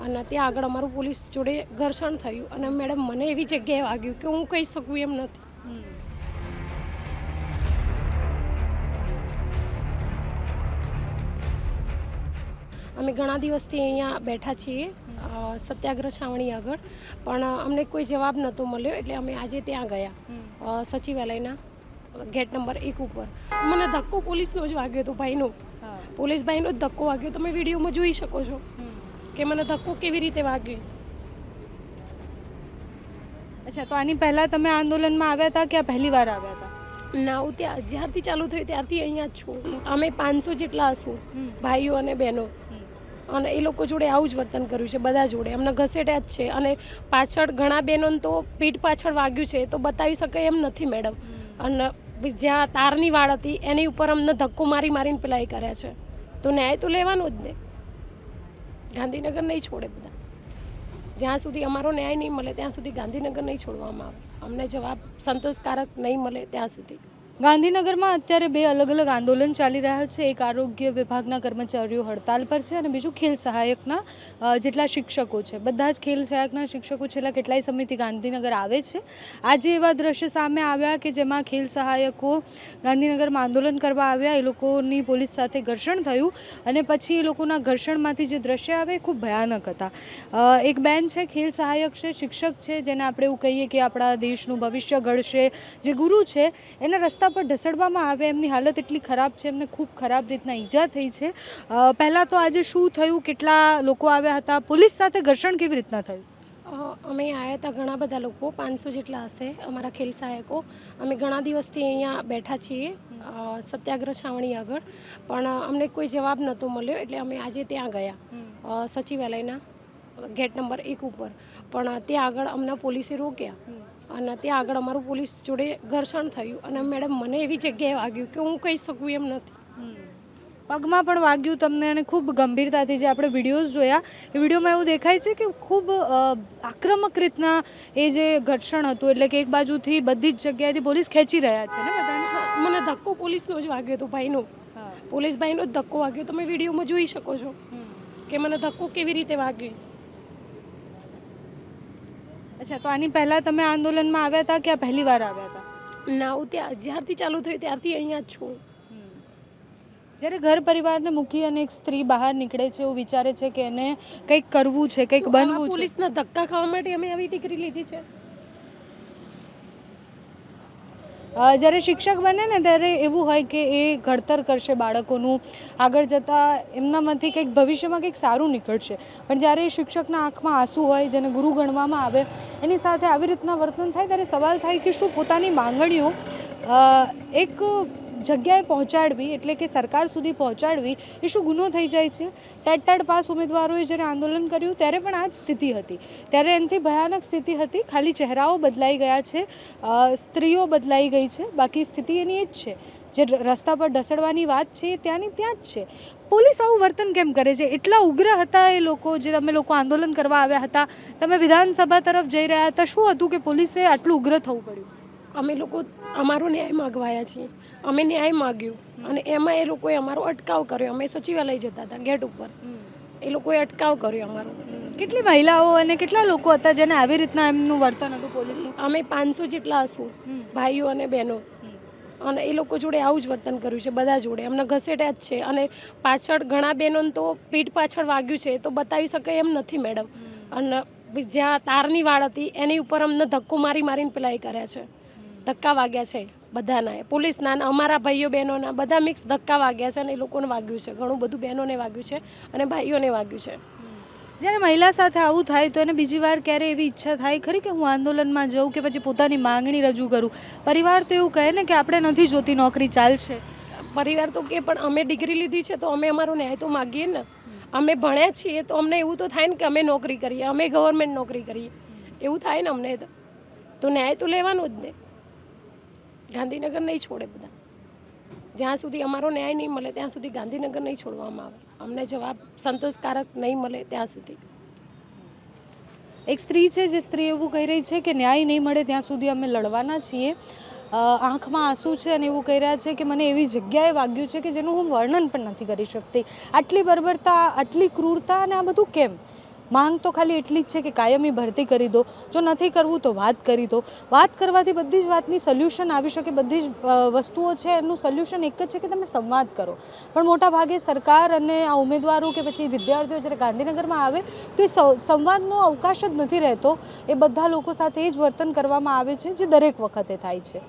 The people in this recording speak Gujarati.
અને ત્યાં આગળ અમારું પોલીસ જોડે ઘર્ષણ થયું અને મેડમ મને એવી જગ્યાએ વાગ્યું કે હું કહી શકું એમ નથી. અમે ઘણા દિવસથી અહીંયા બેઠા છીએ સત્યાગ્રહ છાવણી આગળ, પણ અમને કોઈ જવાબ નહોતો મળ્યો એટલે અમે આજે ત્યાં ગયા સચિવાલયના ગેટ નંબર 1 ઉપર. મને ધક્કો પોલીસનો જ વાગ્યો હતો, ભાઈનો, પોલીસ ભાઈનો જ ધક્કો વાગ્યો. તમે વિડીયોમાં જોઈ શકો છો કે મને ધક્કો કેવી રીતે વાગ્યો. અચ્છા, તો આની પહેલાં તમે આંદોલનમાં આવ્યા હતા કે પહેલી વાર આવ્યા હતા? ના, હું ત્યાં જ્યારથી ચાલુ થયું ત્યારથી અહીંયા જ છું. અમે 500 જેટલા હશું ભાઈઓ અને બહેનો, અને એ લોકો જોડે આવું જ વર્તન કર્યું છે, બધા જોડે અમને ઘસેટ્યા જ છે. અને પાછળ ઘણા બહેનોને તો પીઠ પાછળ વાગ્યું છે, તો બતાવી શકાય એમ નથી મેડમ. અને જ્યાં તારની વાળ હતી એની ઉપર અમને ધક્કો મારી મારીને પેલા એ કર્યા છે. તો ન્યાય તો લેવાનો જ ને. ગાંધીનગર નહીં છોડે બધા. જ્યાં સુધી અમારો ન્યાય નહીં મળે ત્યાં સુધી ગાંધીનગર નહીં છોડવામાં આવે. અમને જવાબ સંતોષકારક નહીં મળે ત્યાં સુધી. ગાંધીનગરમાં અત્યારે બે અલગ અલગ આંદોલન ચાલી રહ્યા છે. એક આરોગ્ય વિભાગના કર્મચારીઓ હડતાલ પર છે અને બીજું ખેલ સહાયકના જેટલા શિક્ષકો છે, બધા જ ખેલ સહાયકના શિક્ષકો છેલ્લા કેટલાય સમયથી ગાંધીનગર આવે છે. આજે એવા દ્રશ્ય સામે આવ્યા કે જેમાં ખેલ સહાયકો ગાંધીનગરમાં આંદોલન કરવા આવ્યા, એ લોકોની પોલીસ સાથે ઘર્ષણ થયું અને પછી એ લોકોના ઘર્ષણમાંથી જે દ્રશ્ય આવે એ ખૂબ ભયાનક હતા. એક બેન છે, ખેલ સહાયક છે, શિક્ષક છે, જેને આપણે એવું કહીએ કે આપણા દેશનું ભવિષ્ય ઘડશે, જે ગુરુ છે, એના રસ્તા પર ઢસડવામાં આવે. એમની હાલત એટલી ખરાબ છે, એમને ખૂબ ખરાબ રીતના ઈજા થઈ છે. પહેલાં તો આજે શું થયું, કેટલા લોકો આવ્યા હતા, પોલીસ સાથે ઘર્ષણ કેવી રીતના થયું? અમે આવ્યા હતા ઘણા બધા લોકો, 500 જેટલા હશે અમારા ખેલ સહાયકો. અમે ઘણા દિવસથી અહીંયા બેઠા છીએ સત્યાગ્રહ છાવણી આગળ, પણ અમને કોઈ જવાબ નહોતો મળ્યો એટલે અમે આજે ત્યાં ગયા સચિવાલયના ગેટ નંબર 1 ઉપર. પણ ત્યાં આગળ અમને પોલીસે રોક્યા અને ત્યાં આગળ અમારું પોલીસ જોડે ઘર્ષણ થયું અને મેડમ મને એવી જગ્યાએ વાગ્યું કે હું કહી શકું એમ નથી. પગમાં પણ વાગ્યું તમને અને ખૂબ ગંભીરતાથી. જે આપણે વિડીયોઝ જોયા એ વિડીયોમાં એવું દેખાય છે કે ખૂબ આક્રમક રીતના એ જે ઘર્ષણ હતું, એટલે કે એક બાજુથી બધી જ જગ્યાએથી પોલીસ ખેંચી રહ્યા છે ને બધાને. મને ધક્કો પોલીસનો જ વાગ્યો હતો, ભાઈનો, પોલીસ ભાઈનો જ ધક્કો વાગ્યો. તમે વિડીયોમાં જોઈ શકો છો કે મને ધક્કો કેવી રીતે વાગ્યો. અચ્છા, તો આની પહેલાં તમે આંદોલનમાં આવ્યા હતા કે પહેલી વાર આવ્યા હતા? ના, હું ત્યાં જ્યારથી ચાલુ થયું ત્યારથી અહીંયા જ છું. જ્યારે ઘર પરિવારને મૂકી અને એક સ્ત્રી બહાર નીકળે છે, એવું વિચારે છે કે એને કંઈક કરવું છે, કંઈક બનવું છે. પોલીસના ધક્કા ખાવા માટે અમે આવી ડિગ્રી લીધી છે. જ્યારે શિક્ષક બને ને ત્યારે એવું હોય કે એ ઘડતર કરશે બાળકોનું, આગળ જતાં એમનામાંથી કંઈક ભવિષ્યમાં કંઈક સારું નીકળશે. પણ જ્યારે શિક્ષકના આંખમાં આંસુ હોય, જેને ગુરુ ગણવામાં આવે, એની સાથે આવી રીતના વર્તન થાય ત્યારે સવાલ થાય કે શું પોતાની માંગણીઓ એક જગ્યાએ પહોંચાડવી, એટલે કે સરકાર સુધી પહોંચાડવી, એ શું ગુનો થઈ જાય છે? ટેટ પાસ ઉમેદવારોએ જ્યારે આંદોલન કર્યું ત્યારે પણ આ જ સ્થિતિ હતી. ત્યારે એનાથી ભયાનક સ્થિતિ હતી. ખાલી ચહેરાઓ બદલાઈ ગયા છે, સ્ત્રીઓ બદલાઈ ગઈ છે, બાકી સ્થિતિ એની એ જ છે. જે રસ્તા પર ઢસડવાની વાત છે ત્યાંની ત્યાં જ છે. પોલીસ આવું વર્તન કેમ કરે છે? એટલા ઉગ્ર હતા એ લોકો, જે તમે લોકો આંદોલન કરવા આવ્યા હતા, તમે વિધાનસભા તરફ જઈ રહ્યા હતા, શું હતું કે પોલીસે આટલું ઉગ્ર થવું પડ્યું? અમે લોકો અમારો ન્યાય માગવાયા છીએ, અમે ન્યાય માગ્યું અને એમાં એ લોકોએ અમારો અટકાવ કર્યો. અમે સચિવાલય જતા હતા ગેટ ઉપર, એ લોકોએ અટકાવ કર્યો અમારો. કેટલી મહિલાઓ અને કેટલા લોકો હતા જેને આવી રીતના એમનું વર્તન હતું પોલીસનું? અમે 500 જેટલા હશું ભાઈઓ અને બહેનો, અને એ લોકો જોડે આવું જ વર્તન કર્યું છે, બધા જોડે અમને ઘસેટ્યા જ છે. અને પાછળ ઘણા બહેનોને તો પીઠ પાછળ વાગ્યું છે, તો બતાવી શકાય એમ નથી મેડમ. અને જ્યાં તારની વાળ હતી એની ઉપર અમને ધક્કો મારી મારીને પેલા એ કર્યા છે, ધક્કા વાગ્યા છે બધાના, પોલીસના, અમારા ભાઈઓ બહેનોના, બધા મિક્સ ધક્કા વાગ્યા છે અને એ લોકોને વાગ્યું છે, ઘણું બધું બહેનોને વાગ્યું છે અને ભાઈઓને વાગ્યું છે. જ્યારે મહિલા સાથે આવું થાય તો એને બીજી વાર ક્યારે એવી ઈચ્છા થાય ખરી કે હું આંદોલનમાં જાઉં કે પછી પોતાની માંગણી રજૂ કરું? પરિવાર તો એવું કહે ને કે આપણે નથી જોતી નોકરી, ચાલશે. પરિવાર તો કે પણ અમે ડિગ્રી લીધી છે તો અમે અમારો ન્યાય તો માગીએ ને. અમે ભણ્યા છીએ તો અમને એવું તો થાય ને કે અમે નોકરી કરીએ, અમે ગવર્મેન્ટ નોકરી કરીએ, એવું થાય ને અમને. તો ન્યાય તો લેવાનો જ ને. ગાંધીનગર નહીં છોડે બધા. જ્યાં સુધી અમારો ન્યાય નહીં મળે ત્યાં સુધી ગાંધીનગર નહીં છોડવામાં આવે. અમને જવાબ સંતોષકારક નહીં મળે ત્યાં સુધી. એક સ્ત્રી છે, જે સ્ત્રી એવું કહી રહી છે કે ન્યાય નહીં મળે ત્યાં સુધી અમે લડવાના છીએ. આંખમાં આંસુ છે અને એવું કહી રહ્યા છે કે મને એવી જગ્યાએ વાગ્યું છે કે જેનું હું વર્ણન પણ નથી કરી શકતી. આટલી બર્બરતા, આટલી ક્રૂરતા અને આ બધું કેમ? માંગ તો ખાલી એટલી જ છે કે કાયમી ભરતી કરી દો, જો નથી કરવું તો વાત કરી દો. વાત કરવાથી બધી જ વાતની સોલ્યુશન આવી શકે, બધી જ વસ્તુઓ છે એનું સોલ્યુશન એક જ છે કે તમે સંવાદ કરો. પણ મોટા ભાગે સરકાર અને આ ઉમેદવારો કે પછી વિદ્યાર્થીઓ જ્યારે ગાંધીનગરમાં આવે તો એ સંવાદનો અવકાશ જ નથી રહેતો. એ બધા લોકો સાથે એ જ વર્તન કરવામાં આવે છે જે દરેક વખતે થાય છે.